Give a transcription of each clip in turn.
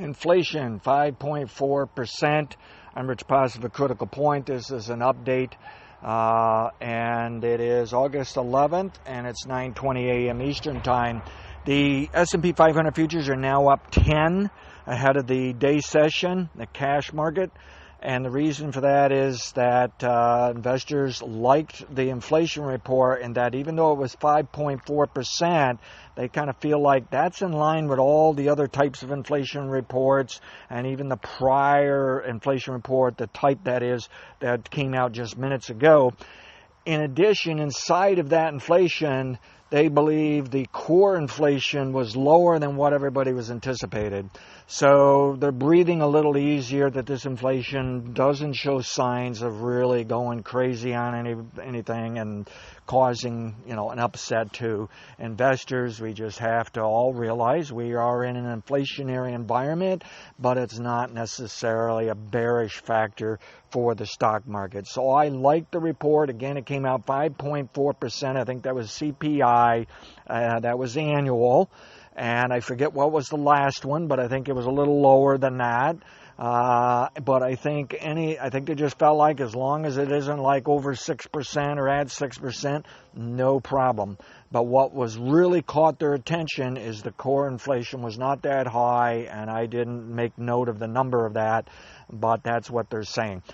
Inflation, 5.4%. I'm Rich Positive, a critical point. This is an update, and it is August 11th, and it's 9:20 a.m. Eastern Time. The S&P 500 futures are now up 10 ahead of the day session, the cash market. And the reason for that is that investors liked the inflation report, and that even though it was 5.4%, they kind of feel like that's in line with all the other types of inflation reports, and even the prior inflation report, the type that is, that came out just minutes ago. In addition, inside of that inflation, they believe the core inflation was lower than what everybody was anticipated. So they're breathing a little easier that this inflation doesn't show signs of really going crazy on anything and causing, an upset to investors. We just have to all realize we are in an inflationary environment, but it's not necessarily a bearish factor for the stock market. So I like the report. Again, it came out 5.4%. I think that was CPI. That was annual. And I forget what was the last one, but I think it was a little lower than that. But I think they just felt like as long as it isn't like over 6% or at 6%, no problem. But what was really caught their attention is the core inflation was not that high, and I didn't make note of the number of that, but that's what they're saying.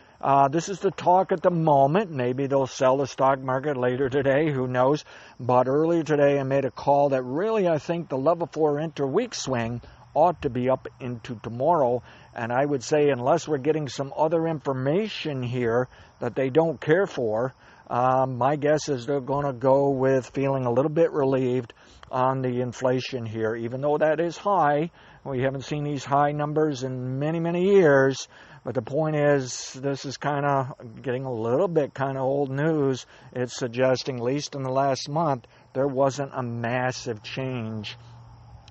This is the talk at the moment. Maybe they'll sell the stock market later today. Who knows? But earlier today, I made a call that really I think the level 4 interweek swing ought to be up into tomorrow. And I would say unless we're getting some other information here that they don't care for, my guess is they're going to go with feeling a little bit relieved on the inflation here. Even though that is high, we haven't seen these high numbers in many, many years. But the point is, this is kind of getting a little bit kind of old news. It's suggesting, at least in the last month, there wasn't a massive change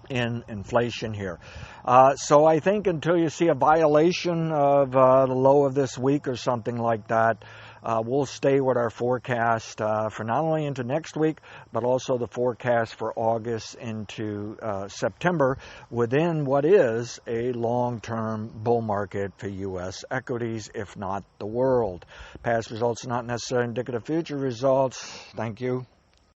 in inflation here. So I think until you see a violation of the low of this week or something like that, we'll stay with our forecast for not only into next week, but also the forecast for August into September within what is a long-term bull market for U.S. equities, if not the world. Past results are not necessarily indicative of future results. Thank you.